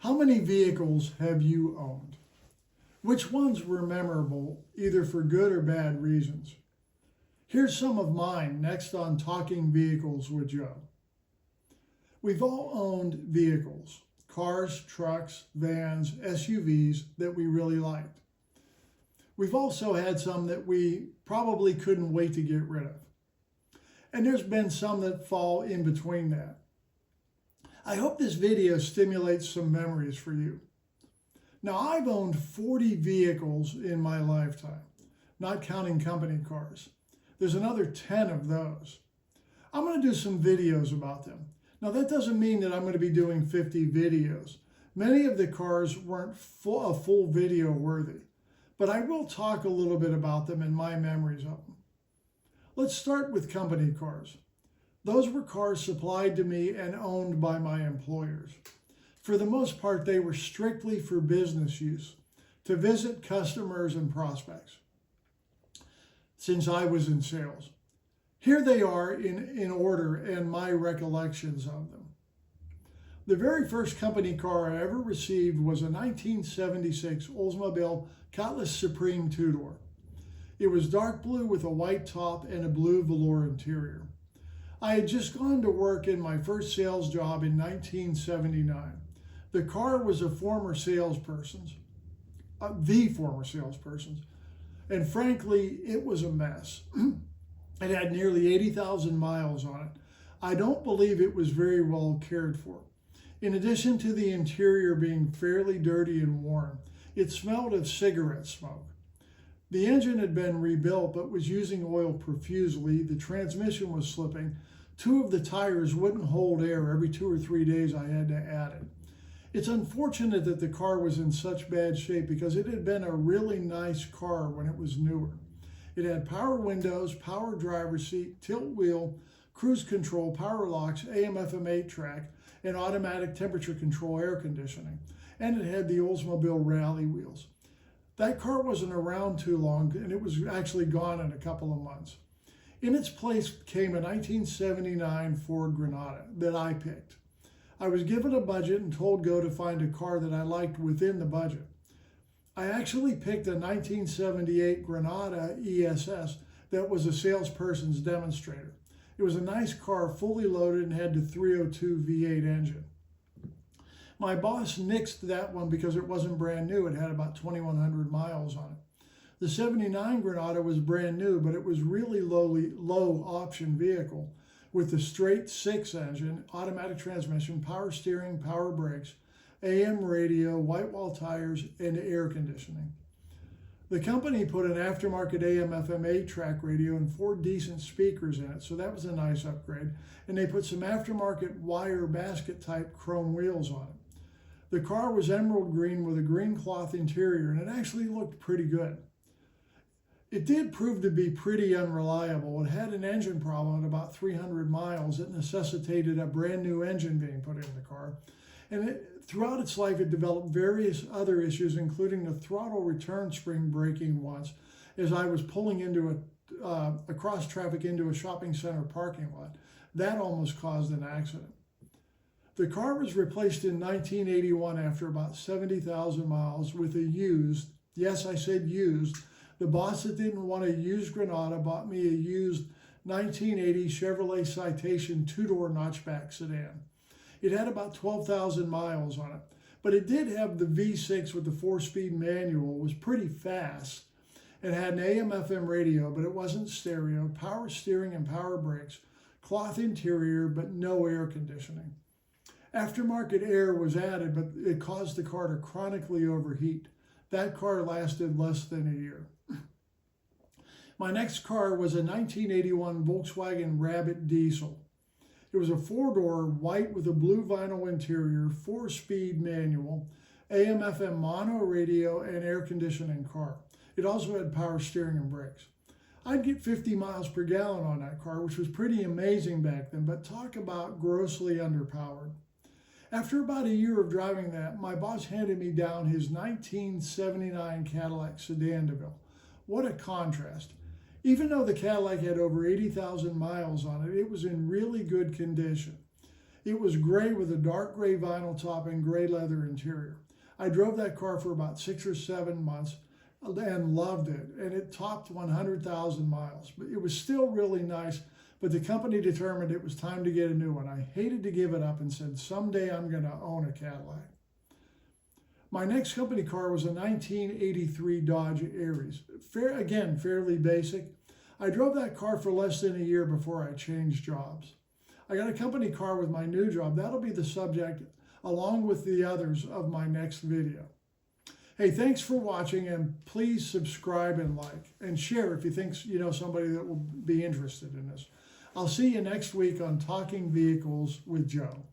How many vehicles have you owned? Which ones were memorable, either for good or bad reasons? Here's some of mine next on Talking Vehicles with Joe. We've all owned vehicles, cars, trucks, vans, SUVs that we really liked. We've also had some that we probably couldn't wait to get rid of. And there's been some that fall in between that. I hope this video stimulates some memories for you. Now, I've owned 40 vehicles in my lifetime, not counting company cars. There's another 10 of those. I'm going to do some videos about them. Now, that doesn't mean that I'm going to be doing 50 videos. Many of the cars weren't a full video worthy, but I will talk a little bit about them and my memories of them. Let's start with company cars. Those were cars supplied to me and owned by my employers. For the most part, they were strictly for business use, to visit customers and prospects, since I was in sales. Here they are in order and my recollections of them. The very first company car I ever received was a 1976 Oldsmobile Cutlass Supreme two-door. It was dark blue with a white top and a blue velour interior. I had just gone to work in my first sales job in 1979. The car was the former salesperson's, and frankly, it was a mess. It had nearly 80,000 miles on it. I don't believe it was very well cared for. In addition to the interior being fairly dirty and worn, it smelled of cigarette smoke. The engine had been rebuilt but was using oil profusely. The transmission was slipping. Two of the tires wouldn't hold air. Every 2 or 3 days I had to add it. It's unfortunate that the car was in such bad shape because it had been a really nice car when it was newer. It had power windows, power driver's seat, tilt wheel, cruise control, power locks, AM/FM 8-track, and automatic temperature control air conditioning. And it had the Oldsmobile rally wheels. That car wasn't around too long, and it was actually gone in a couple of months. In its place came a 1979 Ford Granada that I picked. I was given a budget and told go to find a car that I liked within the budget. I actually picked a 1978 Granada ESS that was a salesperson's demonstrator. It was a nice car, fully loaded, and had the 302 V8 engine. My boss nixed that one because it wasn't brand new. It had about 2,100 miles on it. The 79 Granada was brand new, but it was really low option vehicle with the straight 6 engine, automatic transmission, power steering, power brakes, AM radio, white wall tires, and air conditioning. The company put an aftermarket AM/FM 8-track radio and 4 decent speakers in it, so that was a nice upgrade. And they put some aftermarket wire basket type chrome wheels on it. The car was emerald green with a green cloth interior, and it actually looked pretty good. It did prove to be pretty unreliable. It had an engine problem at about 300 miles that necessitated a brand new engine being put in the car. And throughout its life, it developed various other issues, including the throttle return spring breaking once as I was pulling into across traffic into a shopping center parking lot. That almost caused an accident. The car was replaced in 1981 after about 70,000 miles with a used, yes, I said used. The boss that didn't want a used Granada bought me a used 1980 Chevrolet Citation 2-door notchback sedan. It had about 12,000 miles on it, but it did have the V6 with the 4-speed manual. It was pretty fast. It had an AM/FM radio, but it wasn't stereo, power steering and power brakes, cloth interior, but no air conditioning. Aftermarket air was added, but it caused the car to chronically overheat. That car lasted less than a year. My next car was a 1981 Volkswagen Rabbit diesel. It was a 4-door, white with a blue vinyl interior, 4-speed manual, AM/FM mono radio, and air conditioning car. It also had power steering and brakes. I'd get 50 miles per gallon on that car, which was pretty amazing back then, but talk about grossly underpowered. After about a year of driving that, my boss handed me down his 1979 Cadillac Sedan DeVille. What a contrast. Even though the Cadillac had over 80,000 miles on it, it was in really good condition. It was gray with a dark gray vinyl top and gray leather interior. I drove that car for about 6 or 7 months and loved it, and it topped 100,000 miles. But it was still really nice, but the company determined it was time to get a new one. I hated to give it up and said, someday I'm going to own a Cadillac. My next company car was a 1983 Dodge Aries. Again, fairly basic. I drove that car for less than a year before I changed jobs. I got a company car with my new job. That'll be the subject, along with the others, of my next video. Hey, thanks for watching, and please subscribe and like and share if you think you know somebody that will be interested in this. I'll see you next week on Talking Vehicles with Joe.